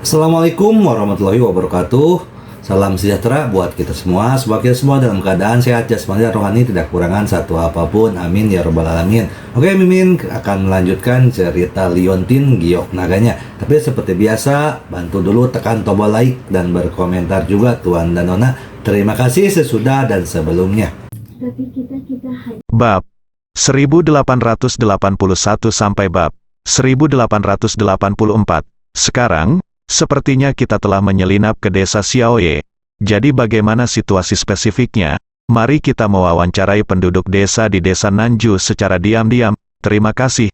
Assalamualaikum warahmatullahi wabarakatuh. Salam sejahtera buat kita semua. Semoga kita semua dalam keadaan sehat jasmani dan rohani, tidak kekurangan satu apapun. Amin ya robbal alamin. Oke, Mimin akan melanjutkan cerita Liontin Giok Naganya. Tapi seperti biasa, bantu dulu tekan tombol like dan berkomentar juga Tuan dan Nona. Terima kasih sesudah dan sebelumnya. Bab 1881 sampai bab 1884. Sekarang, sepertinya kita telah menyelinap ke desa Xiaoye. Jadi bagaimana situasi spesifiknya? Mari kita mewawancarai penduduk desa di desa Nanju secara diam-diam. Terima kasih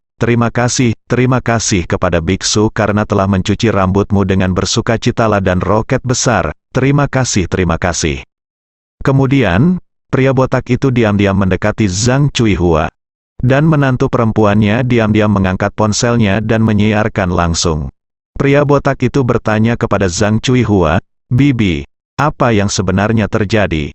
kepada biksu karena telah mencuci rambutmu dengan bersukacitalah dan roket besar. Terima kasih. Kemudian, pria botak itu diam-diam mendekati Zhang Cuihua. Dan menantu perempuannya diam-diam mengangkat ponselnya dan menyiarkan langsung. Pria botak itu bertanya kepada Zhang Cuihua, "Bibi, apa yang sebenarnya terjadi?"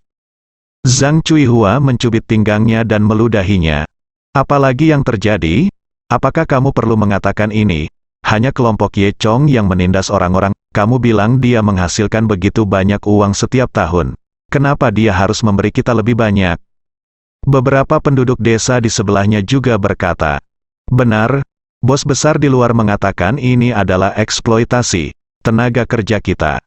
Zhang Cuihua mencubit pinggangnya dan meludahinya. "Apalagi yang terjadi? Apakah kamu perlu mengatakan ini? Hanya kelompok Ye Chong yang menindas orang-orang. Kamu bilang dia menghasilkan begitu banyak uang setiap tahun. Kenapa dia harus memberi kita lebih banyak?" Beberapa penduduk desa di sebelahnya juga berkata, "Benar, bos besar di luar mengatakan ini adalah eksploitasi tenaga kerja kita.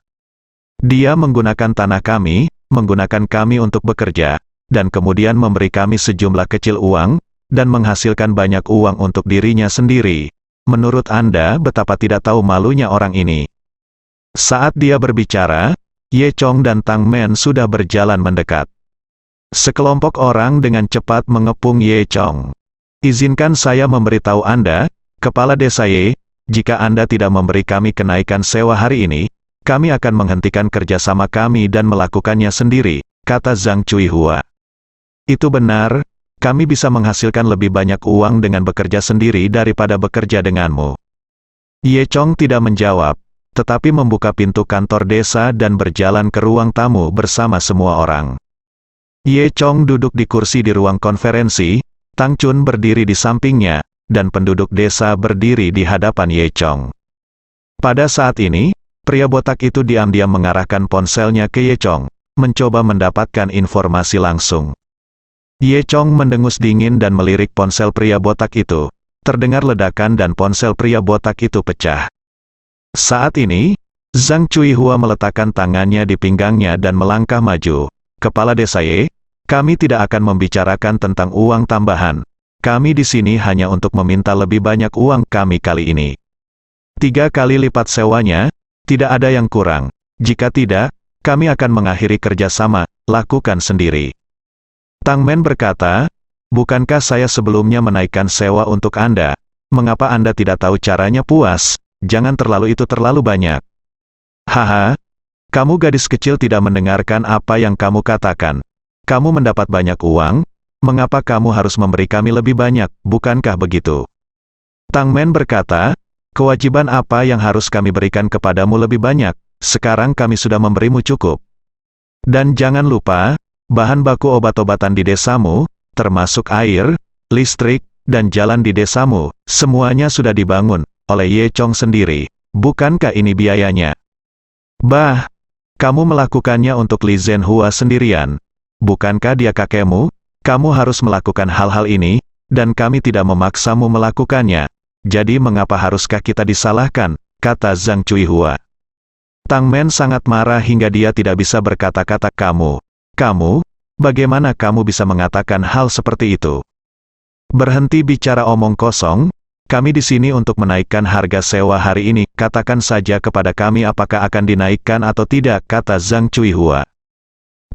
Dia menggunakan tanah kami, menggunakan kami untuk bekerja, dan kemudian memberi kami sejumlah kecil uang, dan menghasilkan banyak uang untuk dirinya sendiri. Menurut Anda betapa tidak tahu malunya orang ini?" Saat dia berbicara, Ye Chong dan Tang Men sudah berjalan mendekat. Sekelompok orang dengan cepat mengepung Ye Chong. "Izinkan saya memberitahu Anda, Kepala Desa Ye, jika Anda tidak memberi kami kenaikan sewa hari ini, kami akan menghentikan kerjasama kami dan melakukannya sendiri," kata Zhang Cuihua. "Itu benar, kami bisa menghasilkan lebih banyak uang dengan bekerja sendiri daripada bekerja denganmu." Ye Chong tidak menjawab, tetapi membuka pintu kantor desa dan berjalan ke ruang tamu bersama semua orang. Ye Chong duduk di kursi di ruang konferensi, Tang Chun berdiri di sampingnya, dan penduduk desa berdiri di hadapan Ye Chong. Pada saat ini, pria botak itu diam-diam mengarahkan ponselnya ke Ye Chong, mencoba mendapatkan informasi langsung. Ye Chong mendengus dingin dan melirik ponsel pria botak itu. Terdengar ledakan dan ponsel pria botak itu pecah. Saat ini, Zhang Cuihua meletakkan tangannya di pinggangnya dan melangkah maju. "Kepala Desa Ye, kami tidak akan membicarakan tentang uang tambahan. Kami di sini hanya untuk meminta lebih banyak uang kami kali ini. 3 kali lipat sewanya, tidak ada yang kurang. Jika tidak, kami akan mengakhiri kerjasama, lakukan sendiri." Tang Men berkata, "Bukankah saya sebelumnya menaikkan sewa untuk Anda? Mengapa Anda tidak tahu caranya puas? Jangan terlalu banyak." "Haha, kamu gadis kecil tidak mendengarkan apa yang kamu katakan. Kamu mendapat banyak uang, mengapa kamu harus memberi kami lebih banyak, bukankah begitu?" Tang Men berkata, "Kewajiban apa yang harus kami berikan kepadamu lebih banyak? Sekarang kami sudah memberimu cukup. Dan jangan lupa, bahan baku obat-obatan di desamu, termasuk air, listrik, dan jalan di desamu, semuanya sudah dibangun oleh Ye Chong sendiri. Bukankah ini biayanya? Bah, kamu melakukannya untuk Li Zhenhua sendirian. Bukankah dia kakekmu? Kamu harus melakukan hal-hal ini, dan kami tidak memaksamu melakukannya. Jadi mengapa haruskah kita disalahkan?" kata Zhang Cuihua. Tang Men sangat marah hingga dia tidak bisa berkata-kata. Kamu, bagaimana kamu bisa mengatakan hal seperti itu? Berhenti bicara omong kosong, kami di sini untuk menaikkan harga sewa hari ini, katakan saja kepada kami apakah akan dinaikkan atau tidak, kata Zhang Cuihua.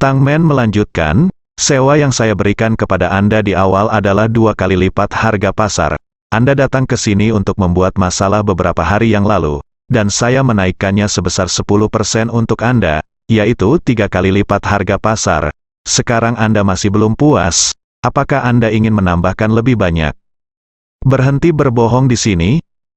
Tang Men melanjutkan, "Sewa yang saya berikan kepada Anda di awal adalah 2 kali lipat harga pasar. Anda datang ke sini untuk membuat masalah beberapa hari yang lalu, dan saya menaikkannya sebesar 10% untuk Anda, yaitu 3 kali lipat harga pasar. Sekarang Anda masih belum puas, apakah Anda ingin menambahkan lebih banyak? Berhenti berbohong di sini.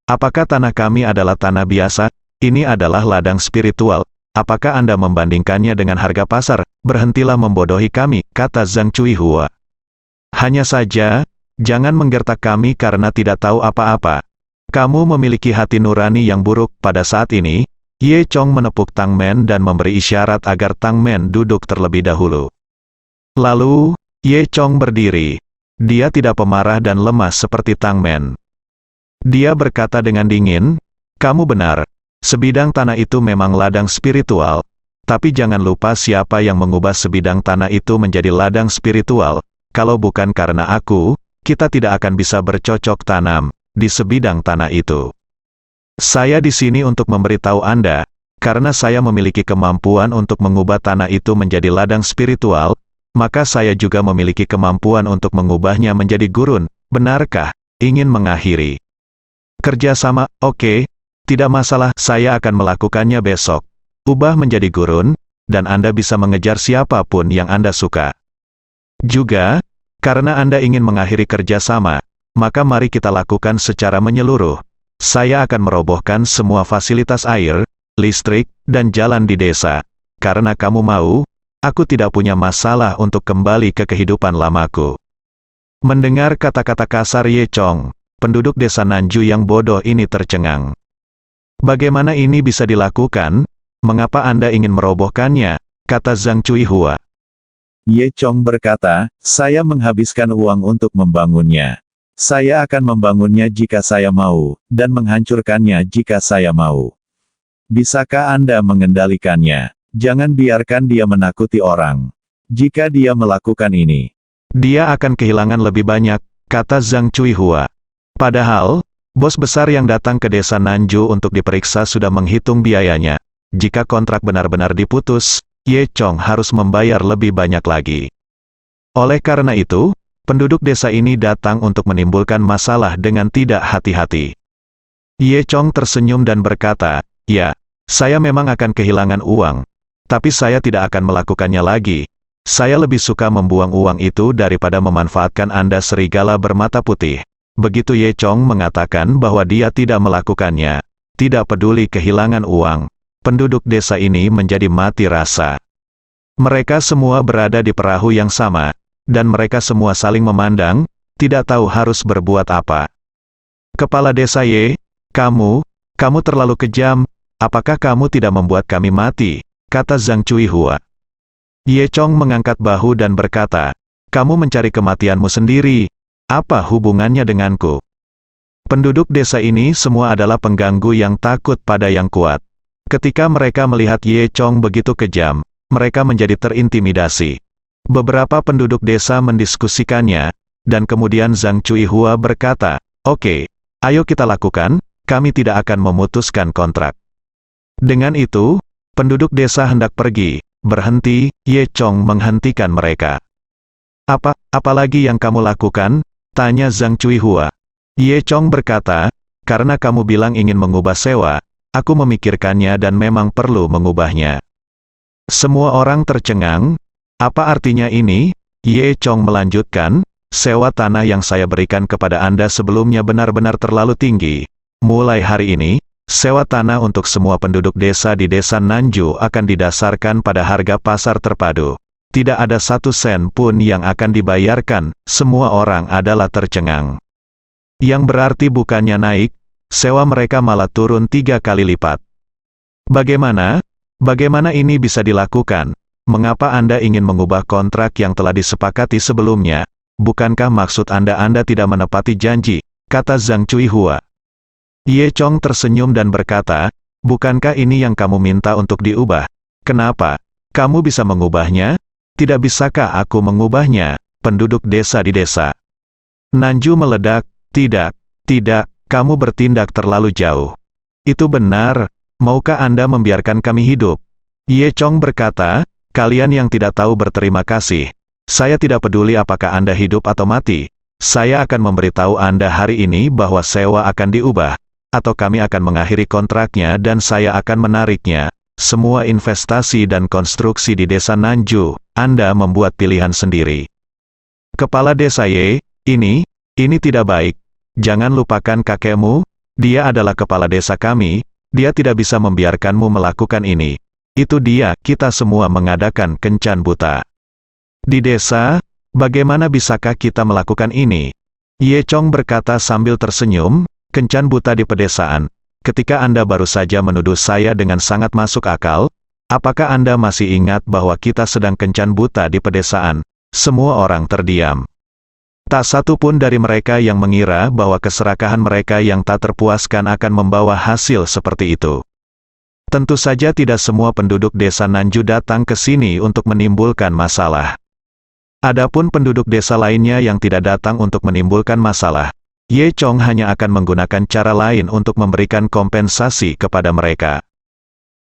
Apakah tanah kami adalah tanah biasa? Ini adalah ladang spiritual. Apakah Anda membandingkannya dengan harga pasar? Berhentilah membodohi kami," kata Zhang Cuihua. "Hanya saja, jangan menggertak kami karena tidak tahu apa-apa. Kamu memiliki hati nurani yang buruk pada saat ini, Ye Chong menepuk Tang Men dan memberi isyarat agar Tang Men duduk terlebih dahulu. Lalu, Ye Chong berdiri. Dia tidak pemarah dan lemah seperti Tang Men. Dia berkata dengan dingin, "Kamu benar. Sebidang tanah itu memang ladang spiritual, tapi jangan lupa siapa yang mengubah sebidang tanah itu menjadi ladang spiritual. Kalau bukan karena aku, kita tidak akan bisa bercocok tanam di sebidang tanah itu. Saya di sini untuk memberitahu Anda, karena saya memiliki kemampuan untuk mengubah tanah itu menjadi ladang spiritual, maka saya juga memiliki kemampuan untuk mengubahnya menjadi gurun. Benarkah ingin mengakhiri kerjasama? Oke, tidak masalah, saya akan melakukannya besok. Ubah menjadi gurun, dan Anda bisa mengejar siapapun yang Anda suka. Juga, karena Anda ingin mengakhiri kerjasama, maka mari kita lakukan secara menyeluruh. Saya akan merobohkan semua fasilitas air, listrik, dan jalan di desa. Karena kamu mau, aku tidak punya masalah untuk kembali ke kehidupan lamaku." Mendengar kata-kata kasar Ye Chong, penduduk desa Nanju yang bodoh ini tercengang. "Bagaimana ini bisa dilakukan? Mengapa Anda ingin merobohkannya?" kata Zhang Cuihua. Ye Chong berkata, "Saya menghabiskan uang untuk membangunnya. Saya akan membangunnya jika saya mau, dan menghancurkannya jika saya mau. Bisakah Anda mengendalikannya? Jangan biarkan dia menakuti orang. Jika dia melakukan ini, Dia akan kehilangan lebih banyak, kata Zhang Cuihua. Padahal, bos besar yang datang ke desa Nanju untuk diperiksa sudah menghitung biayanya. Jika kontrak benar-benar diputus, Ye Chong harus membayar lebih banyak lagi. Oleh karena itu, penduduk desa ini datang untuk menimbulkan masalah dengan tidak hati-hati. Ye Chong tersenyum dan berkata, "Ya, saya memang akan kehilangan uang, tapi saya tidak akan melakukannya lagi. Saya lebih suka membuang uang itu daripada memanfaatkan Anda serigala bermata putih." Begitu Ye Chong mengatakan bahwa dia tidak melakukannya, tidak peduli kehilangan uang, penduduk desa ini menjadi mati rasa. Mereka semua berada di perahu yang sama, dan mereka semua saling memandang, tidak tahu harus berbuat apa. "Kepala desa Ye, kamu terlalu kejam, apakah kamu tidak membuat kami mati?" kata Zhang Cuihua. Ye Chong mengangkat bahu dan berkata, "Kamu mencari kematianmu sendiri, apa hubungannya denganku?" Penduduk desa ini semua adalah pengganggu yang takut pada yang kuat. Ketika mereka melihat Ye Chong begitu kejam, mereka menjadi terintimidasi. Beberapa penduduk desa mendiskusikannya, dan kemudian Zhang Cuihua berkata, "Oke, ayo kita lakukan, kami tidak akan memutuskan kontrak." Dengan itu, penduduk desa hendak pergi, berhenti, Ye Chong menghentikan mereka. Apalagi yang kamu lakukan?" tanya Zhang Cuihua. Ye Chong berkata, "Karena kamu bilang ingin mengubah sewa, aku memikirkannya dan memang perlu mengubahnya." Semua orang tercengang. "Apa artinya ini?" Ye Chong melanjutkan, "Sewa tanah yang saya berikan kepada Anda sebelumnya benar-benar terlalu tinggi. Mulai hari ini, sewa tanah untuk semua penduduk desa di desa Nanju akan didasarkan pada harga pasar terpadu. Tidak ada 1 sen pun yang akan dibayarkan." Semua orang adalah tercengang. Yang berarti bukannya naik, sewa mereka malah turun 3 kali lipat. Bagaimana ini bisa dilakukan? Mengapa Anda ingin mengubah kontrak yang telah disepakati sebelumnya? Bukankah maksud Anda tidak menepati janji? Kata Zhang Cuihua. Ye Chong tersenyum dan berkata, "Bukankah ini yang kamu minta untuk diubah? Kenapa? Kamu bisa mengubahnya? Tidak bisakah aku mengubahnya?" Penduduk desa di desa Nanju meledak, tidak, kamu bertindak terlalu jauh. Itu benar, maukah Anda membiarkan kami hidup?" Ye Chong berkata, "Kalian yang tidak tahu berterima kasih. Saya tidak peduli apakah Anda hidup atau mati. Saya akan memberitahu Anda hari ini bahwa sewa akan diubah, atau kami akan mengakhiri kontraknya dan saya akan menariknya. Semua investasi dan konstruksi di desa Nanju, Anda membuat pilihan sendiri." Kepala desa Ye, ini tidak baik. Jangan lupakan kakekmu, dia adalah kepala desa kami, dia tidak bisa membiarkanmu melakukan ini. Itu dia, kita semua mengadakan kencan buta. Di desa, bagaimana bisakah kita melakukan ini? Ye Chong berkata sambil tersenyum, kencan buta di pedesaan. ketika Anda baru saja menuduh saya dengan sangat masuk akal, apakah Anda masih ingat bahwa kita sedang kencan buta di pedesaan? Semua orang terdiam. Tak satu pun dari mereka yang mengira bahwa keserakahan mereka yang tak terpuaskan akan membawa hasil seperti itu. Tentu saja tidak semua penduduk desa Nanju datang ke sini untuk menimbulkan masalah. Adapun penduduk desa lainnya yang tidak datang untuk menimbulkan masalah, Ye Chong hanya akan menggunakan cara lain untuk memberikan kompensasi kepada mereka.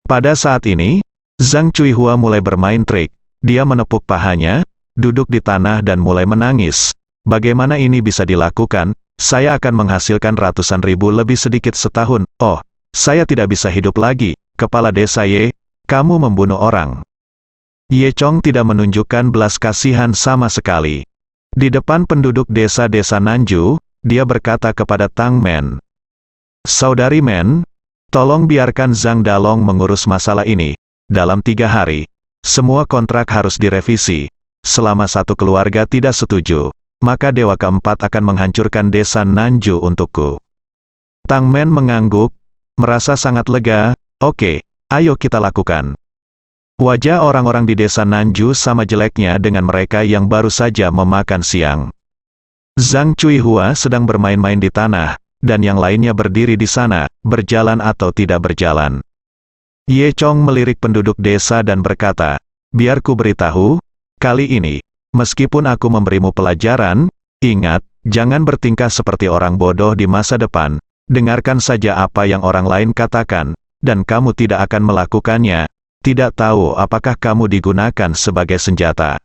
Pada saat ini, Zhang Cuihua mulai bermain trik. Dia menepuk pahanya, duduk di tanah dan mulai menangis. Bagaimana ini bisa dilakukan? Saya akan menghasilkan ratusan ribu lebih sedikit setahun. Oh, saya tidak bisa hidup lagi. Kepala desa Ye, kamu membunuh orang. Ye Chong tidak menunjukkan belas kasihan sama sekali. Di depan penduduk desa-desa Nanju, dia berkata kepada Tang Men, "Saudari Men, tolong biarkan Zhang Dalong mengurus masalah ini. Dalam 3 hari, semua kontrak harus direvisi. Selama satu keluarga tidak setuju, maka Dewa Keempat akan menghancurkan desa Nanju untukku." Tang Men mengangguk, merasa sangat lega. Oke, ayo kita lakukan. Wajah orang-orang di desa Nanju sama jeleknya dengan mereka yang baru saja memakan siang. Zhang Cuihua sedang bermain-main di tanah, dan yang lainnya berdiri di sana, berjalan atau tidak berjalan. Ye Chong melirik penduduk desa dan berkata, "Biar ku beritahu, kali ini, meskipun aku memberimu pelajaran, ingat, jangan bertingkah seperti orang bodoh di masa depan. Dengarkan saja apa yang orang lain katakan, dan kamu tidak akan melakukannya. Tidak tahu apakah kamu digunakan sebagai senjata."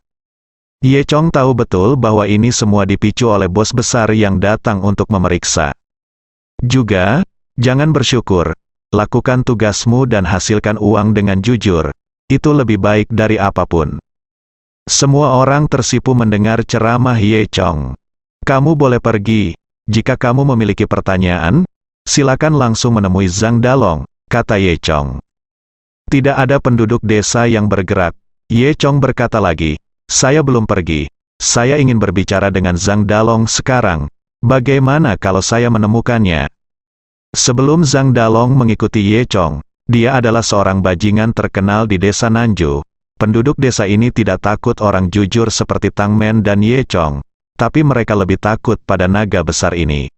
Ye Chong tahu betul bahwa ini semua dipicu oleh bos besar yang datang untuk memeriksa. Juga, jangan bersyukur. Lakukan tugasmu dan hasilkan uang dengan jujur. Itu lebih baik dari apapun. Semua orang tersipu mendengar ceramah Ye Chong. "Kamu boleh pergi. Jika kamu memiliki pertanyaan, silakan langsung menemui Zhang Dalong," kata Ye Chong. Tidak ada penduduk desa yang bergerak. Ye Chong berkata lagi, "Saya belum pergi. Saya ingin berbicara dengan Zhang Dalong sekarang. Bagaimana kalau saya menemukannya?" Sebelum Zhang Dalong mengikuti Ye Chong, dia adalah seorang bajingan terkenal di desa Nanju. Penduduk desa ini tidak takut orang jujur seperti Tang Men dan Ye Chong, tapi mereka lebih takut pada naga besar ini.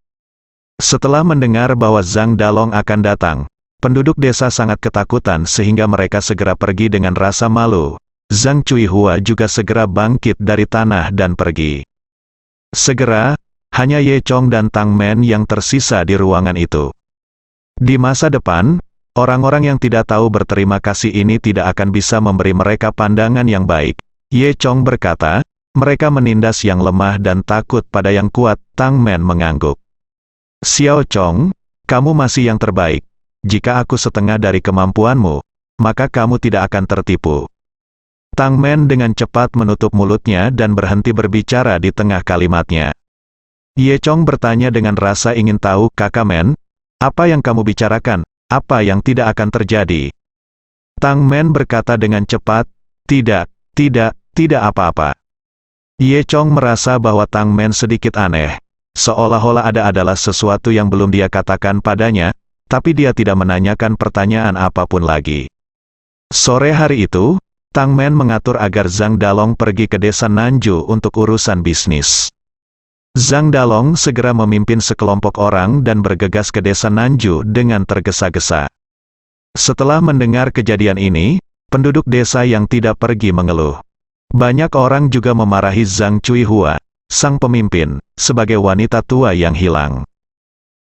Setelah mendengar bahwa Zhang Dalong akan datang, penduduk desa sangat ketakutan sehingga mereka segera pergi dengan rasa malu. Zhang Cuihua juga segera bangkit dari tanah dan pergi. Segera, hanya Ye Chong dan Tang Men yang tersisa di ruangan itu. Di masa depan, orang-orang yang tidak tahu berterima kasih ini tidak akan bisa memberi mereka pandangan yang baik. Ye Chong berkata, "Mereka menindas yang lemah dan takut pada yang kuat." Tang Men mengangguk. "Xiao Chong, kamu masih yang terbaik. Jika aku setengah dari kemampuanmu, maka kamu tidak akan tertipu." Tang Men dengan cepat menutup mulutnya dan berhenti berbicara di tengah kalimatnya. Ye Chong bertanya dengan rasa ingin tahu, "Kakak Men, apa yang kamu bicarakan? Apa yang tidak akan terjadi?" Tang Men berkata dengan cepat, tidak apa-apa." Ye Chong merasa bahwa Tang Men sedikit aneh. Seolah-olah ada adalah sesuatu yang belum dia katakan padanya, tapi dia tidak menanyakan pertanyaan apapun lagi. Sore hari itu, Tang Men mengatur agar Zhang Dalong pergi ke desa Nanju untuk urusan bisnis. Zhang Dalong segera memimpin sekelompok orang dan bergegas ke desa Nanju dengan tergesa-gesa. Setelah mendengar kejadian ini, penduduk desa yang tidak pergi mengeluh. Banyak orang juga memarahi Zhang Cuihua, sang pemimpin, sebagai wanita tua yang hilang.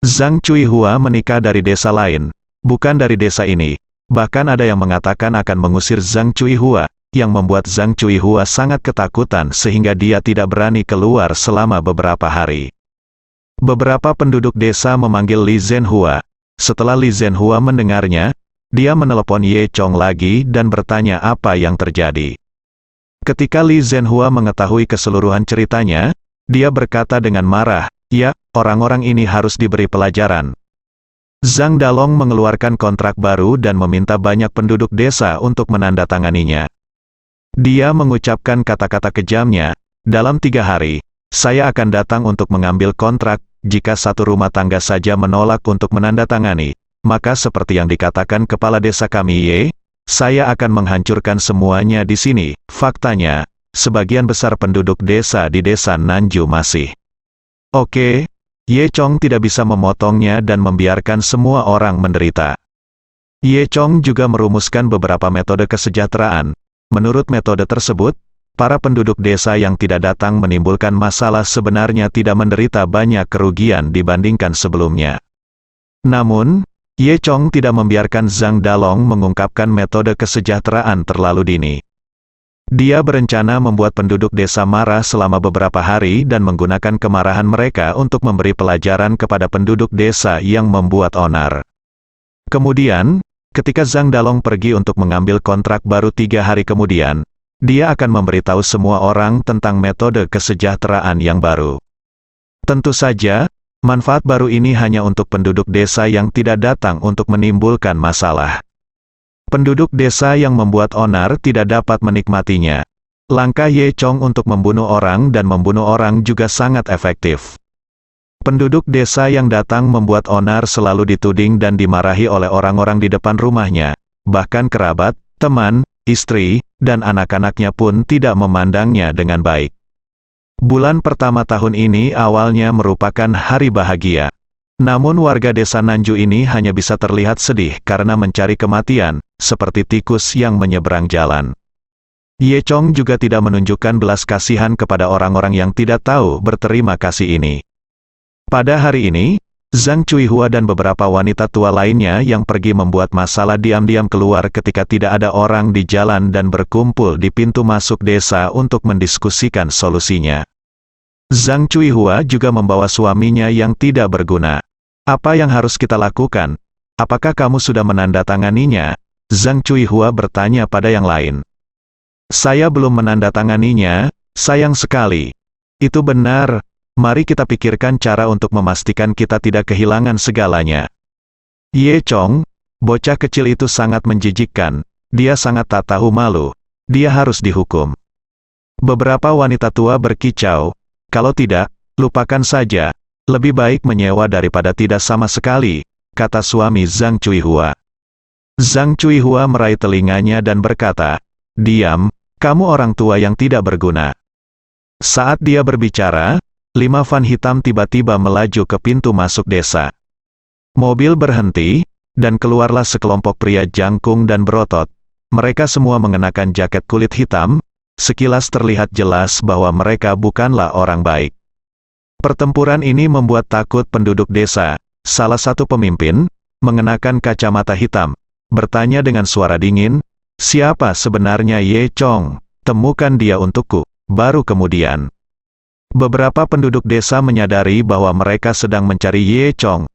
Zhang Cuihua menikah dari desa lain, bukan dari desa ini. Bahkan ada yang mengatakan akan mengusir Zhang Cuihua, yang membuat Zhang Cuihua sangat ketakutan sehingga dia tidak berani keluar selama beberapa hari. Beberapa penduduk desa memanggil Li Zhenhua. Setelah Li Zhenhua mendengarnya, dia menelepon Ye Chong lagi dan bertanya apa yang terjadi. Ketika Li Zhenhua mengetahui keseluruhan ceritanya, dia berkata dengan marah, "Ya, orang-orang ini harus diberi pelajaran." Zhang Dalong mengeluarkan kontrak baru dan meminta banyak penduduk desa untuk menandatanganinya. Dia mengucapkan kata-kata kejamnya, "Dalam 3 hari, saya akan datang untuk mengambil kontrak. Jika satu rumah tangga saja menolak untuk menandatangani, maka seperti yang dikatakan kepala desa kami Ye, saya akan menghancurkan semuanya di sini. Faktanya, sebagian besar penduduk desa di desa Nanju masih oke. Ye Chong tidak bisa memotongnya dan membiarkan semua orang menderita. Ye Chong juga merumuskan beberapa metode kesejahteraan. Menurut metode tersebut, para penduduk desa yang tidak datang menimbulkan masalah sebenarnya tidak menderita banyak kerugian dibandingkan sebelumnya. Namun, Ye Chong tidak membiarkan Zhang Dalong mengungkapkan metode kesejahteraan terlalu dini. Dia berencana membuat penduduk desa marah selama beberapa hari dan menggunakan kemarahan mereka untuk memberi pelajaran kepada penduduk desa yang membuat onar. Kemudian, ketika Zhang Dalong pergi untuk mengambil kontrak baru 3 hari kemudian, dia akan memberitahu semua orang tentang metode kesejahteraan yang baru. Tentu saja, manfaat baru ini hanya untuk penduduk desa yang tidak datang untuk menimbulkan masalah. Penduduk desa yang membuat onar tidak dapat menikmatinya. Langkah Ye Chong untuk membunuh orang dan membunuh orang juga sangat efektif. Penduduk desa yang datang membuat onar selalu dituding dan dimarahi oleh orang-orang di depan rumahnya. Bahkan kerabat, teman, istri, dan anak-anaknya pun tidak memandangnya dengan baik. Bulan pertama tahun ini awalnya merupakan hari bahagia. Namun warga desa Nanju ini hanya bisa terlihat sedih karena mencari kematian, seperti tikus yang menyeberang jalan. Ye Chong juga tidak menunjukkan belas kasihan kepada orang-orang yang tidak tahu berterima kasih ini. Pada hari ini, Zhang Cuihua dan beberapa wanita tua lainnya yang pergi membuat masalah diam-diam keluar ketika tidak ada orang di jalan dan berkumpul di pintu masuk desa untuk mendiskusikan solusinya. Zhang Cuihua juga membawa suaminya yang tidak berguna. Apa yang harus kita lakukan? Apakah kamu sudah menandatanganinya? Zhang Cuihua bertanya pada yang lain. Saya belum menandatanganinya, sayang sekali. Itu benar, mari kita pikirkan cara untuk memastikan kita tidak kehilangan segalanya. Ye Chong, bocah kecil itu sangat menjijikkan, dia sangat tak tahu malu, dia harus dihukum. Beberapa wanita tua berkicau, kalau tidak, lupakan saja. Lebih baik menyewa daripada tidak sama sekali, kata suami Zhang Cuihua. Zhang Cuihua meraih telinganya dan berkata, diam, kamu orang tua yang tidak berguna. Saat dia berbicara, 5 van hitam tiba-tiba melaju ke pintu masuk desa. Mobil berhenti, dan keluarlah sekelompok pria jangkung dan berotot. Mereka semua mengenakan jaket kulit hitam, sekilas terlihat jelas bahwa mereka bukanlah orang baik. Pertempuran ini membuat takut penduduk desa. Salah satu pemimpin, mengenakan kacamata hitam, bertanya dengan suara dingin, siapa sebenarnya Ye Chong? Temukan dia untukku. Baru kemudian, beberapa penduduk desa menyadari bahwa mereka sedang mencari Ye Chong.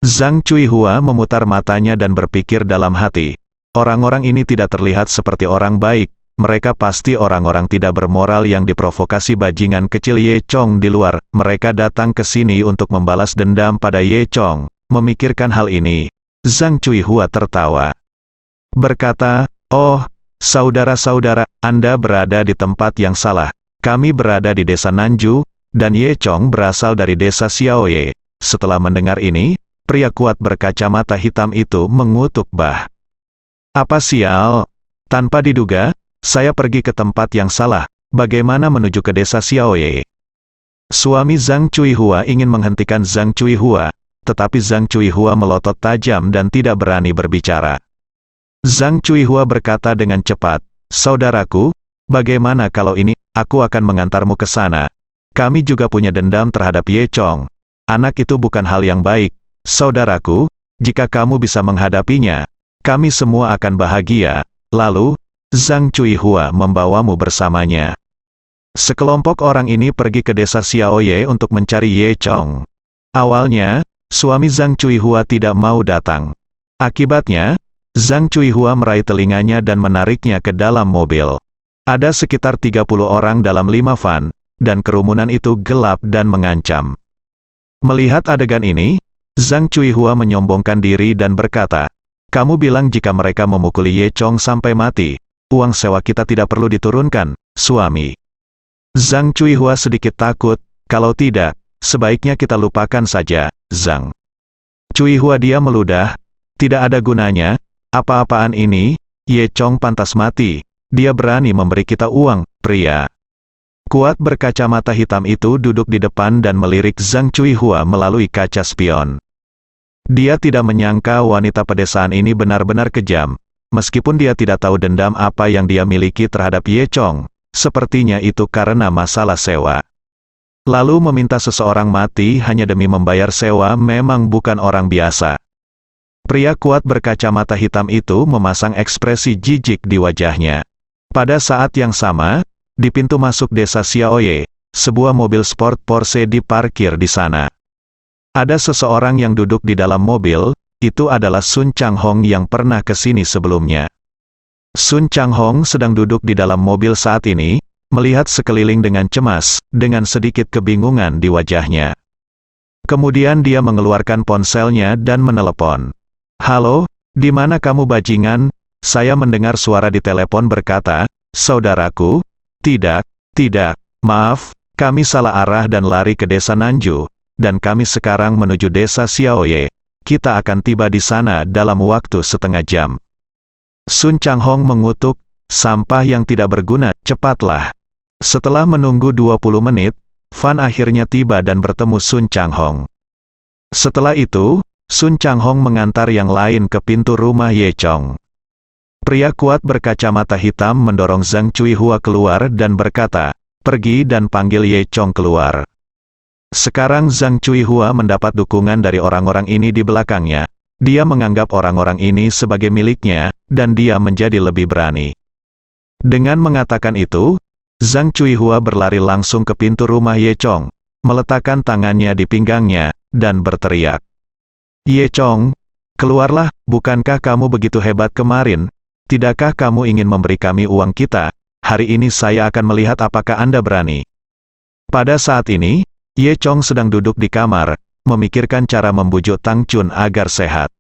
Zhang Cuihua memutar matanya dan berpikir dalam hati, orang-orang ini tidak terlihat seperti orang baik. Mereka pasti orang-orang tidak bermoral yang diprovokasi bajingan kecil Ye Chong di luar. Mereka datang ke sini untuk membalas dendam pada Ye Chong. Memikirkan hal ini, Zhang Cuihua tertawa. Berkata, oh, saudara-saudara, Anda berada di tempat yang salah. Kami berada di desa Nanju, dan Ye Chong berasal dari desa Xiaoye. Setelah mendengar ini, pria kuat berkacamata hitam itu mengutuk bah. Apa sial? Tanpa diduga, saya pergi ke tempat yang salah. Bagaimana menuju ke desa Xiaoye? Suami Zhang Cuihua ingin menghentikan Zhang Cuihua, tetapi Zhang Cuihua melotot tajam dan tidak berani berbicara. Zhang Cuihua berkata dengan cepat, saudaraku, bagaimana kalau ini, aku akan mengantarmu ke sana. Kami juga punya dendam terhadap Ye Chong. Anak itu bukan hal yang baik. Saudaraku, jika kamu bisa menghadapinya, kami semua akan bahagia. Lalu, Zhang Cuihua membawamu bersamanya. Sekelompok orang ini pergi ke desa Xiaoye untuk mencari Ye Chong. Awalnya, suami Zhang Cuihua tidak mau datang. Akibatnya, Zhang Cuihua meraih telinganya dan menariknya ke dalam mobil. Ada sekitar 30 orang dalam 5 van, dan kerumunan itu gelap dan mengancam. Melihat adegan ini, Zhang Cuihua menyombongkan diri dan berkata, kamu bilang jika mereka memukuli Ye Chong sampai mati, uang sewa kita tidak perlu diturunkan, suami. Zhang Cuihua sedikit takut, kalau tidak, sebaiknya kita lupakan saja, Zhang. Cui Hua dia meludah. Tidak ada gunanya. Apa-apaan ini? Ye Chong pantas mati. Dia berani memberi kita uang, pria kuat berkacamata hitam itu duduk di depan dan melirik Zhang Cui Hua melalui kaca spion. Dia tidak menyangka wanita pedesaan ini benar-benar kejam. Meskipun dia tidak tahu dendam apa yang dia miliki terhadap Ye Chong, sepertinya itu karena masalah sewa. Lalu meminta seseorang mati hanya demi membayar sewa memang bukan orang biasa. Pria kuat berkacamata hitam itu memasang ekspresi jijik di wajahnya. Pada saat yang sama, di pintu masuk desa Xiaoye, sebuah mobil sport Porsche diparkir di sana. Ada seseorang yang duduk di dalam mobil, itu adalah Sun Changhong yang pernah ke sini sebelumnya. Sun Changhong sedang duduk di dalam mobil saat ini, melihat sekeliling dengan cemas, dengan sedikit kebingungan di wajahnya. Kemudian dia mengeluarkan ponselnya dan menelepon. "Halo, di mana kamu bajingan?" Saya mendengar suara di telepon berkata, "Saudaraku, tidak, maaf, kami salah arah dan lari ke desa Nanju, dan kami sekarang menuju desa Xiaoye. Kita akan tiba di sana dalam waktu setengah jam." Sun Changhong mengutuk, "Sampah yang tidak berguna, cepatlah." Setelah menunggu 20 menit, Fan akhirnya tiba dan bertemu Sun Changhong. Setelah itu, Sun Changhong mengantar yang lain ke pintu rumah Ye Chong. Pria kuat berkacamata hitam mendorong Zhang Cui Hua keluar dan berkata, "Pergi dan panggil Ye Chong keluar." Sekarang Zhang Cui Hua mendapat dukungan dari orang-orang ini di belakangnya. Dia menganggap orang-orang ini sebagai miliknya, dan dia menjadi lebih berani. Dengan mengatakan itu, Zhang Cui Hua berlari langsung ke pintu rumah Ye Chong, meletakkan tangannya di pinggangnya, dan berteriak, "Ye Chong, keluarlah, bukankah kamu begitu hebat kemarin? Tidakkah kamu ingin memberi kami uang kita? Hari ini saya akan melihat apakah Anda berani." Pada saat ini, Ye Chong sedang duduk di kamar, memikirkan cara membujuk Tang Chun agar sehat.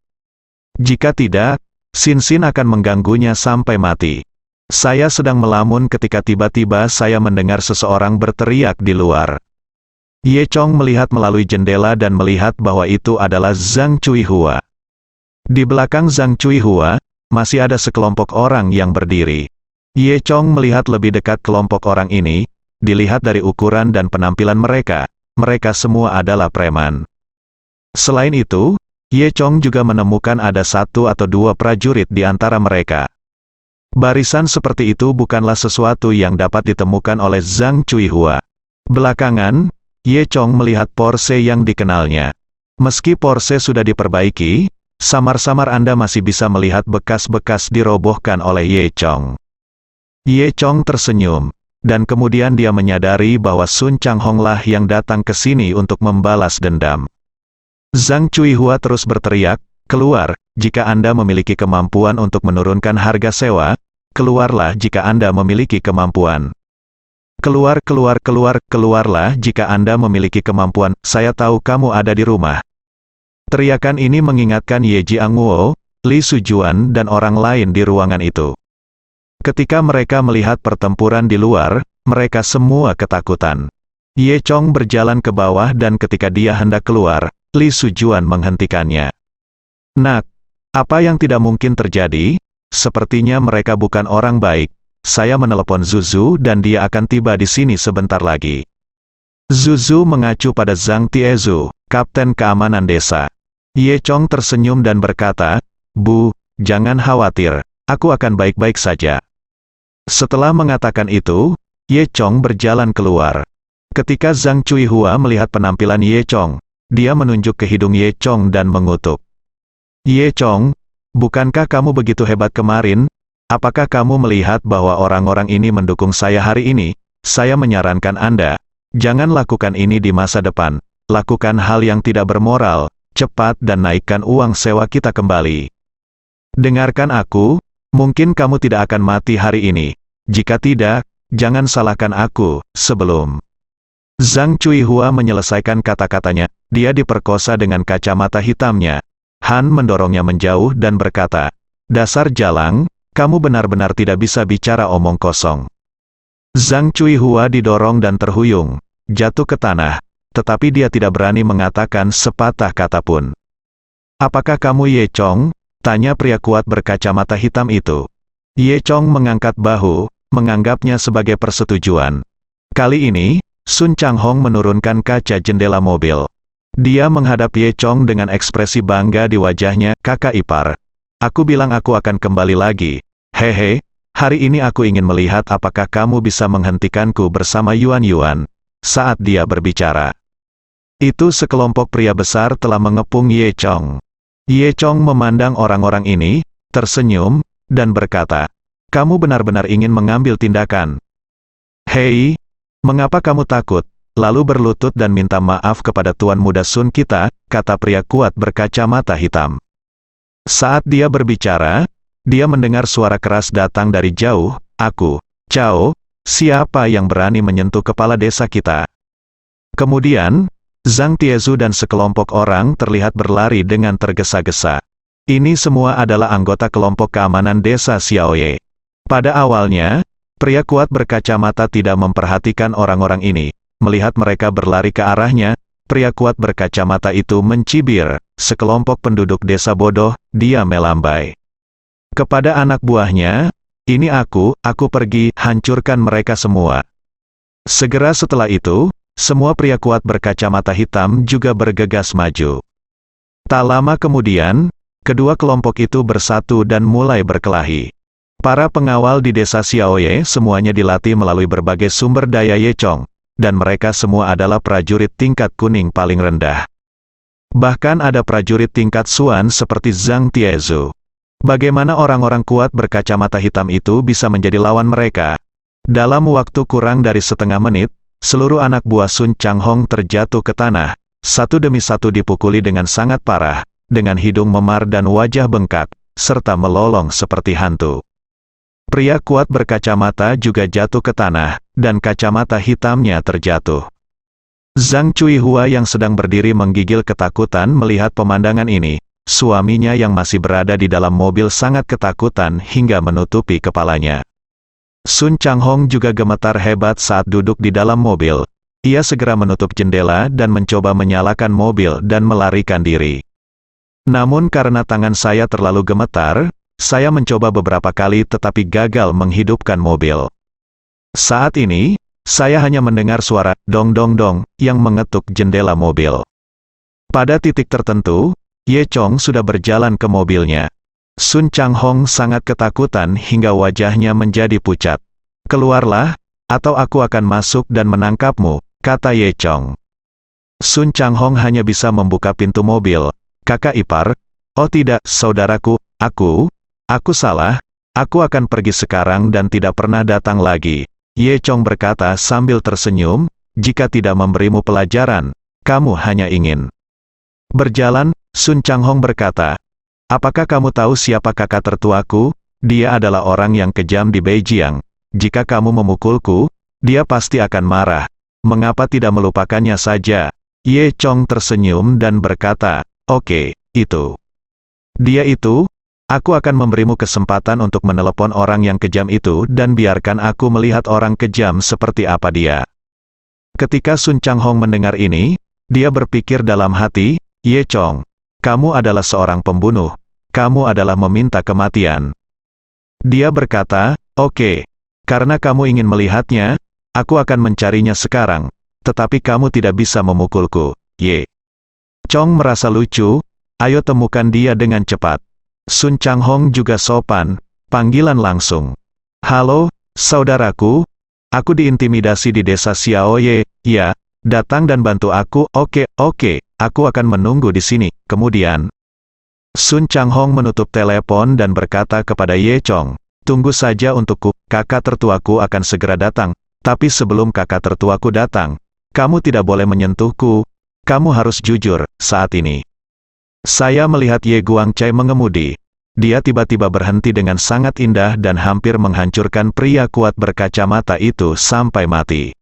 Jika tidak, Sin Sin akan mengganggunya sampai mati. Saya sedang melamun ketika tiba-tiba saya mendengar seseorang berteriak di luar. Ye Chong melihat melalui jendela dan melihat bahwa itu adalah Zhang Cui Hua. Di belakang Zhang Cui Hua, masih ada sekelompok orang yang berdiri. Ye Chong melihat lebih dekat kelompok orang ini, dilihat dari ukuran dan penampilan mereka semua adalah preman. Selain itu, Ye Chong juga menemukan ada 1 atau 2 prajurit di antara mereka. Barisan seperti itu bukanlah sesuatu yang dapat ditemukan oleh Zhang Cui Hua. Belakangan, Ye Chong melihat Porsche yang dikenalnya. Meski Porsche sudah diperbaiki, samar-samar Anda masih bisa melihat bekas-bekas dirobohkan oleh Ye Chong. Ye Chong tersenyum, dan kemudian dia menyadari bahwa Sun Changhong lah yang datang ke sini untuk membalas dendam. Zhang Cui Hua terus berteriak, "Keluar, jika Anda memiliki kemampuan untuk menurunkan harga sewa, keluarlah jika Anda memiliki kemampuan. Keluarlah jika Anda memiliki kemampuan, saya tahu kamu ada di rumah." Teriakan ini mengingatkan Ye Jiangwo, Li Sujuan dan orang lain di ruangan itu. Ketika mereka melihat pertempuran di luar, mereka semua ketakutan. Ye Chong berjalan ke bawah dan ketika dia hendak keluar, Li Sujuan menghentikannya. "Nak, apa yang tidak mungkin terjadi? Sepertinya mereka bukan orang baik. Saya menelepon Zuzu dan dia akan tiba di sini sebentar lagi." Zuzu mengacu pada Zhang Tiezu, Kapten Keamanan Desa. Ye Chong tersenyum dan berkata, "Bu, jangan khawatir, aku akan baik-baik saja." Setelah mengatakan itu, Ye Chong berjalan keluar. Ketika Zhang Cui Hua melihat penampilan Ye Chong, dia menunjuk ke hidung Ye Chong dan mengutuk. "Ye Chong, bukankah kamu begitu hebat kemarin? Apakah kamu melihat bahwa orang-orang ini mendukung saya hari ini? Saya menyarankan Anda, jangan lakukan ini di masa depan. Lakukan hal yang tidak bermoral, cepat dan naikkan uang sewa kita kembali. Dengarkan aku, mungkin kamu tidak akan mati hari ini. Jika tidak, jangan salahkan aku, sebelum..." Zhang Cui Hua menyelesaikan kata-katanya, dia diperkosa dengan kacamata hitamnya. Han mendorongnya menjauh dan berkata, "Dasar jalang, kamu benar-benar tidak bisa bicara omong kosong." Zhang Cui Hua didorong dan terhuyung, jatuh ke tanah, tetapi dia tidak berani mengatakan sepatah kata pun. Apakah kamu Ye Chong? Tanya pria kuat berkacamata hitam itu. Ye Chong mengangkat bahu, menganggapnya sebagai persetujuan. Kali ini, Sun Changhong menurunkan kaca jendela mobil. Dia menghadap Ye Chong dengan ekspresi bangga di wajahnya, kakak ipar. Aku bilang aku akan kembali lagi. Hehe, hari ini aku ingin melihat apakah kamu bisa menghentikanku bersama Yuan Yuan. Saat dia berbicara, itu sekelompok pria besar telah mengepung Ye Chong. Ye Chong memandang orang-orang ini, tersenyum, dan berkata, kamu benar-benar ingin mengambil tindakan. Hei, mengapa kamu takut? Lalu berlutut dan minta maaf kepada Tuan Muda Sun kita, kata pria kuat berkacamata hitam. Saat dia berbicara, dia mendengar suara keras datang dari jauh, aku, Cao, siapa yang berani menyentuh kepala desa kita? Kemudian, Zhang Tiezu dan sekelompok orang terlihat berlari dengan tergesa-gesa. Ini semua adalah anggota kelompok keamanan desa Xiaoye. Pada awalnya, pria kuat berkacamata tidak memperhatikan orang-orang ini. Melihat mereka berlari ke arahnya, pria kuat berkacamata itu mencibir, sekelompok penduduk desa bodoh, dia melambai. Kepada anak buahnya, ini aku pergi, hancurkan mereka semua. Segera setelah itu, semua pria kuat berkacamata hitam juga bergegas maju. Tak lama kemudian, kedua kelompok itu bersatu dan mulai berkelahi. Para pengawal di desa Xiaoye semuanya dilatih melalui berbagai sumber daya Ye Chong, dan mereka semua adalah prajurit tingkat kuning paling rendah. Bahkan ada prajurit tingkat Xuan seperti Zhang Tiezu. Bagaimana orang-orang kuat berkacamata hitam itu bisa menjadi lawan mereka? Dalam waktu kurang dari setengah menit, seluruh anak buah Sun Changhong terjatuh ke tanah, satu demi satu dipukuli dengan sangat parah, dengan hidung memar dan wajah bengkak, serta melolong seperti hantu. Pria kuat berkacamata juga jatuh ke tanah, dan kacamata hitamnya terjatuh. Zhang Cuihua yang sedang berdiri menggigil ketakutan melihat pemandangan ini. Suaminya yang masih berada di dalam mobil sangat ketakutan hingga menutupi kepalanya. Sun Changhong juga gemetar hebat saat duduk di dalam mobil. Ia segera menutup jendela dan mencoba menyalakan mobil dan melarikan diri. Namun karena tangan saya terlalu gemetar, saya mencoba beberapa kali tetapi gagal menghidupkan mobil. Saat ini, saya hanya mendengar suara dong dong dong yang mengetuk jendela mobil. Pada titik tertentu, Ye Chong sudah berjalan ke mobilnya. Sun Changhong sangat ketakutan hingga wajahnya menjadi pucat. Keluarlah, atau aku akan masuk dan menangkapmu, kata Ye Chong. Sun Changhong hanya bisa membuka pintu mobil. Kakak ipar, oh tidak, saudaraku, aku salah, aku akan pergi sekarang dan tidak pernah datang lagi. Ye Chong berkata sambil tersenyum, jika tidak memberimu pelajaran, kamu hanya ingin berjalan. Sun Changhong berkata, apakah kamu tahu siapa kakak tertuaku? Dia adalah orang yang kejam di Beijing. Jika kamu memukulku, dia pasti akan marah. Mengapa tidak melupakannya saja? Ye Chong tersenyum dan berkata, oke, itu. Dia itu, aku akan memberimu kesempatan untuk menelepon orang yang kejam itu dan biarkan aku melihat orang kejam seperti apa dia. Ketika Sun Changhong mendengar ini, dia berpikir dalam hati, Ye Chong, kamu adalah seorang pembunuh. Kamu adalah meminta kematian. Dia berkata, oke, karena kamu ingin melihatnya, aku akan mencarinya sekarang, tetapi kamu tidak bisa memukulku. Ye Chong merasa lucu, ayo temukan dia dengan cepat. Sun Changhong juga sopan, panggilan langsung. Halo, saudaraku, aku diintimidasi di desa Xiaoye, ya, datang dan bantu aku. Oke, aku akan menunggu di sini. Kemudian, Sun Changhong menutup telepon dan berkata kepada Ye Chong, tunggu saja untukku, kakak tertuaku akan segera datang, tapi sebelum kakak tertuaku datang, kamu tidak boleh menyentuhku, kamu harus jujur. Saat ini, saya melihat Ye Guangcai mengemudi. Dia tiba-tiba berhenti dengan sangat indah dan hampir menghancurkan pria kuat berkacamata itu sampai mati.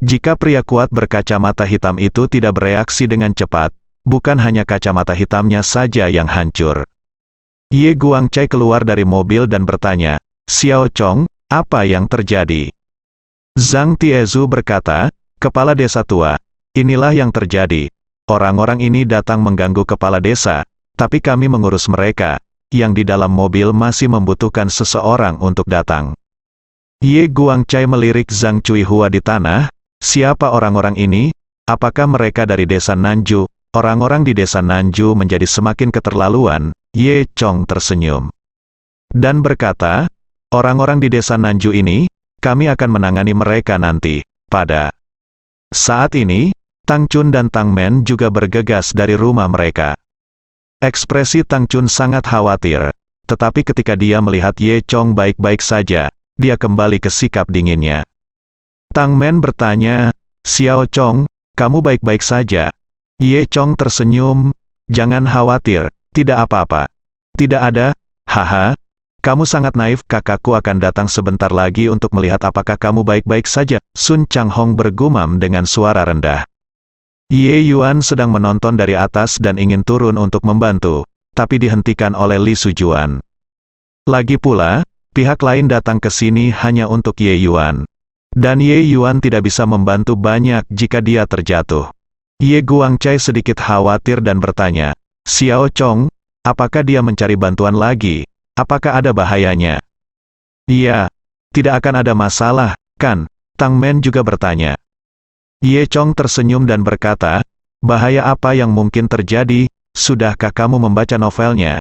Jika pria kuat berkacamata hitam itu tidak bereaksi dengan cepat, bukan hanya kacamata hitamnya saja yang hancur. Ye Guangcai keluar dari mobil dan bertanya, Xiao Chong, apa yang terjadi? Zhang Tiezu berkata, kepala desa tua, inilah yang terjadi. Orang-orang ini datang mengganggu kepala desa, tapi kami mengurus mereka, yang di dalam mobil masih membutuhkan seseorang untuk datang. Ye Guangcai melirik Zhang Cuihua di tanah, siapa orang-orang ini? Apakah mereka dari desa Nanju? Orang-orang di desa Nanju menjadi semakin keterlaluan. Ye Chong tersenyum dan berkata, orang-orang di desa Nanju ini, kami akan menangani mereka nanti. Pada saat ini, Tang Chun dan Tang Men juga bergegas dari rumah mereka. Ekspresi Tang Chun sangat khawatir, tetapi ketika dia melihat Ye Chong baik-baik saja, dia kembali ke sikap dinginnya. Tang Men bertanya, Xiao Chong, kamu baik-baik saja? Ye Chong tersenyum, jangan khawatir, tidak apa-apa. Tidak ada, haha. Kamu sangat naif, kakakku akan datang sebentar lagi untuk melihat apakah kamu baik-baik saja. Sun Changhong bergumam dengan suara rendah. Ye Yuan sedang menonton dari atas dan ingin turun untuk membantu, tapi dihentikan oleh Li Sujuan. Lagi pula, pihak lain datang ke sini hanya untuk Ye Yuan. Dan Ye Yuan tidak bisa membantu banyak jika dia terjatuh. Ye Guangcai sedikit khawatir dan bertanya, Xiao Chong, apakah dia mencari bantuan lagi? Apakah ada bahayanya? Iya, tidak akan ada masalah, kan? Tang Men juga bertanya. Ye Chong tersenyum dan berkata, bahaya apa yang mungkin terjadi? Sudahkah kamu membaca novelnya?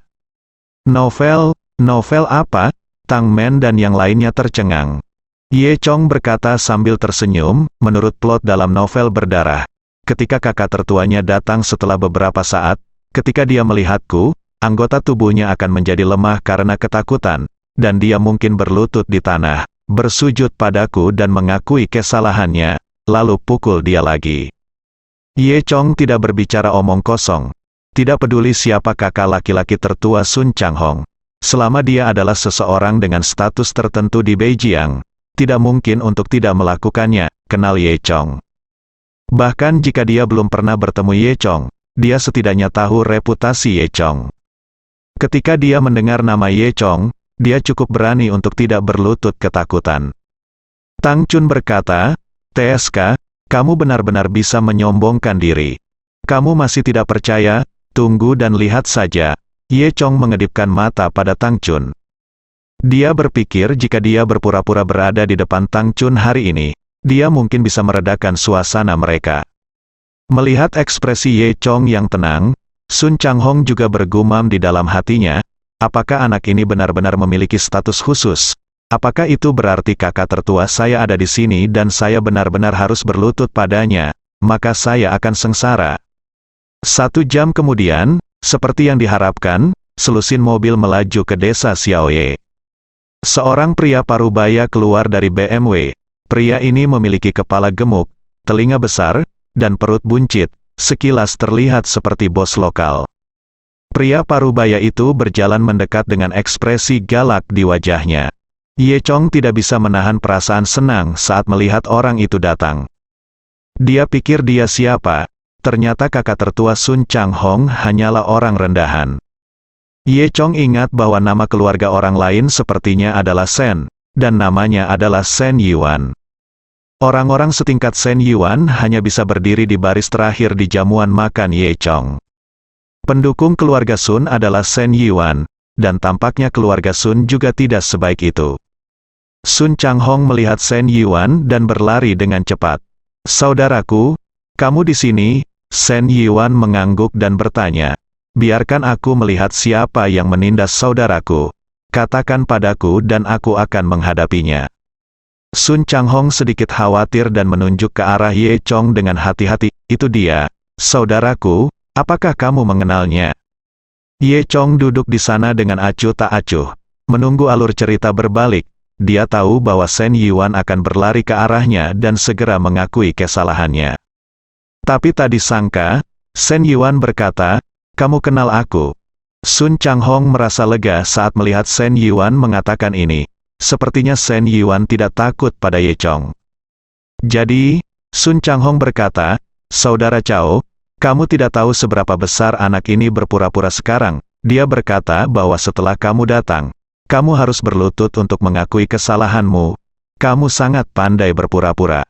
Novel apa? Tang Men dan yang lainnya tercengang. Ye Chong berkata sambil tersenyum, menurut plot dalam novel berdarah. Ketika kakak tertuanya datang setelah beberapa saat, ketika dia melihatku, anggota tubuhnya akan menjadi lemah karena ketakutan, dan dia mungkin berlutut di tanah, bersujud padaku dan mengakui kesalahannya, lalu pukul dia lagi. Ye Chong tidak berbicara omong kosong. Tidak peduli siapa kakak laki-laki tertua Sun Changhong. Selama dia adalah seseorang dengan status tertentu di Beijiang, tidak mungkin untuk tidak melakukannya, kenal Ye Chong. Bahkan jika dia belum pernah bertemu Ye Chong, dia setidaknya tahu reputasi Ye Chong. Ketika dia mendengar nama Ye Chong, dia cukup berani untuk tidak berlutut ketakutan. Tang Chun berkata, TSK, kamu benar-benar bisa menyombongkan diri. Kamu masih tidak percaya? Tunggu dan lihat saja. Ye Chong mengedipkan mata pada Tang Chun. Dia berpikir jika dia berpura-pura berada di depan Tang Chun hari ini, dia mungkin bisa meredakan suasana mereka. Melihat ekspresi Ye Chong yang tenang, Sun Changhong juga bergumam di dalam hatinya, apakah anak ini benar-benar memiliki status khusus? Apakah itu berarti kakak tertua saya ada di sini dan saya benar-benar harus berlutut padanya, maka saya akan sengsara. 1 jam kemudian, seperti yang diharapkan, selusin mobil melaju ke desa Xiaoye. Seorang pria parubaya keluar dari BMW. Pria ini memiliki kepala gemuk, telinga besar, dan perut buncit. Sekilas terlihat seperti bos lokal. Pria parubaya itu berjalan mendekat dengan ekspresi galak di wajahnya. Ye Chong tidak bisa menahan perasaan senang saat melihat orang itu datang. Dia pikir dia siapa? Ternyata kakak tertua Sun Changhong hanyalah orang rendahan. Ye Chong ingat bahwa nama keluarga orang lain sepertinya adalah Sen, dan namanya adalah Sen Yuan. Orang-orang setingkat Sen Yuan hanya bisa berdiri di baris terakhir di jamuan makan Ye Chong. Pendukung keluarga Sun adalah Sen Yuan, dan tampaknya keluarga Sun juga tidak sebaik itu. Sun Changhong melihat Sen Yuan dan berlari dengan cepat. Saudaraku, kamu di sini? Sen Yuan mengangguk dan bertanya. Biarkan aku melihat siapa yang menindas saudaraku. Katakan padaku dan aku akan menghadapinya. Sun Changhong sedikit khawatir dan menunjuk ke arah Ye Chong dengan hati-hati. Itu dia, saudaraku, apakah kamu mengenalnya? Ye Chong duduk di sana dengan acuh tak acuh. Menunggu alur cerita berbalik, dia tahu bahwa Sen Yuan akan berlari ke arahnya dan segera mengakui kesalahannya. Tapi tak disangka, Sen Yuan berkata, kamu kenal aku. Sun Changhong merasa lega saat melihat Sen Yuan mengatakan ini. Sepertinya Sen Yuan tidak takut pada Ye Chong. Jadi, Sun Changhong berkata, Saudara Cao, kamu tidak tahu seberapa besar anak ini berpura-pura sekarang. Dia berkata bahwa setelah kamu datang, kamu harus berlutut untuk mengakui kesalahanmu. Kamu sangat pandai berpura-pura.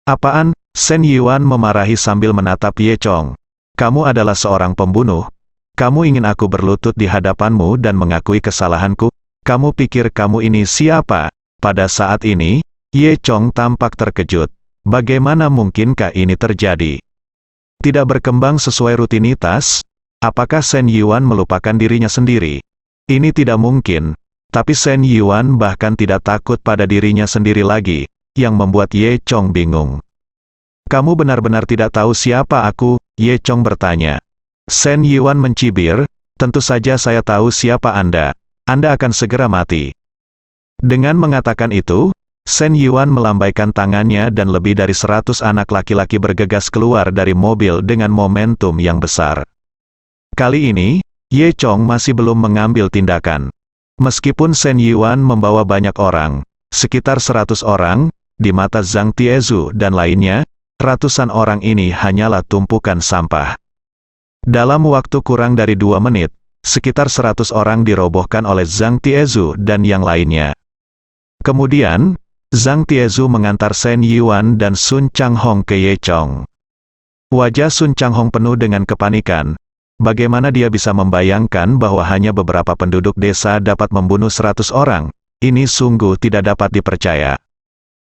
Apaan? Sen Yuan memarahi sambil menatap Ye Chong. Kamu adalah seorang pembunuh. Kamu ingin aku berlutut di hadapanmu dan mengakui kesalahanku? Kamu pikir kamu ini siapa? Pada saat ini, Ye Chong tampak terkejut. Bagaimana mungkinkah ini terjadi? Tidak berkembang sesuai rutinitas? Apakah Shen Yuan melupakan dirinya sendiri? Ini tidak mungkin. Tapi Shen Yuan bahkan tidak takut pada dirinya sendiri lagi, yang membuat Ye Chong bingung. Kamu benar-benar tidak tahu siapa aku? Ye Chong bertanya. Shen Yuan mencibir, tentu saja saya tahu siapa Anda. Anda akan segera mati. Dengan mengatakan itu, Shen Yuan melambaikan tangannya dan lebih dari 100 anak laki-laki bergegas keluar dari mobil dengan momentum yang besar. Kali ini, Ye Chong masih belum mengambil tindakan. Meskipun Shen Yuan membawa banyak orang, sekitar 100 orang, di mata Zhang Tiezu dan lainnya, ratusan orang ini hanyalah tumpukan sampah. Dalam waktu kurang dari 2 menit, sekitar 100 orang dirobohkan oleh Zhang Tiezu dan yang lainnya. Kemudian, Zhang Tiezu mengantar Shen Yuan dan Sun Changhong ke Ye Chong. Wajah Sun Changhong penuh dengan kepanikan. Bagaimana dia bisa membayangkan bahwa hanya beberapa penduduk desa dapat membunuh 100 orang? Ini sungguh tidak dapat dipercaya.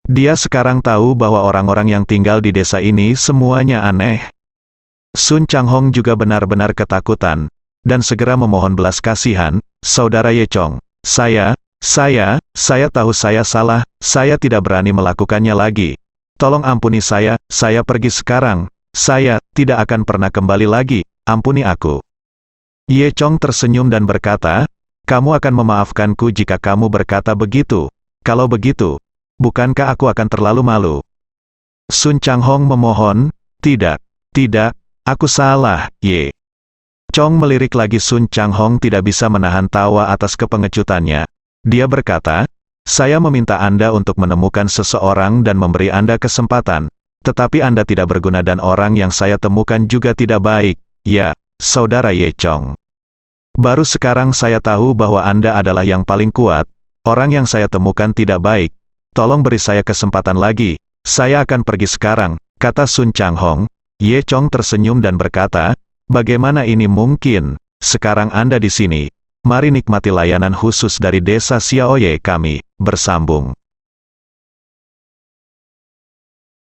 Dia sekarang tahu bahwa orang-orang yang tinggal di desa ini semuanya aneh. Sun Changhong juga benar-benar ketakutan, dan segera memohon belas kasihan, Saudara Ye Chong, saya tahu saya salah, saya tidak berani melakukannya lagi. Tolong ampuni saya pergi sekarang, saya tidak akan pernah kembali lagi, ampuni aku. Ye Chong tersenyum dan berkata, kamu akan memaafkanku jika kamu berkata begitu. Kalau begitu, bukankah aku akan terlalu malu? Sun Changhong memohon, tidak, aku salah, Ye. Chong melirik lagi. Sun Changhong tidak bisa menahan tawa atas kepengecutannya. Dia berkata, saya meminta Anda untuk menemukan seseorang dan memberi Anda kesempatan, tetapi Anda tidak berguna dan orang yang saya temukan juga tidak baik, ya, Saudara Ye Chong. Baru sekarang saya tahu bahwa Anda adalah yang paling kuat, orang yang saya temukan tidak baik, tolong beri saya kesempatan lagi, saya akan pergi sekarang, kata Sun Changhong. Ye Chong tersenyum dan berkata, bagaimana ini mungkin? Sekarang Anda di sini. Mari nikmati layanan khusus dari desa Xiaoye kami, bersambung.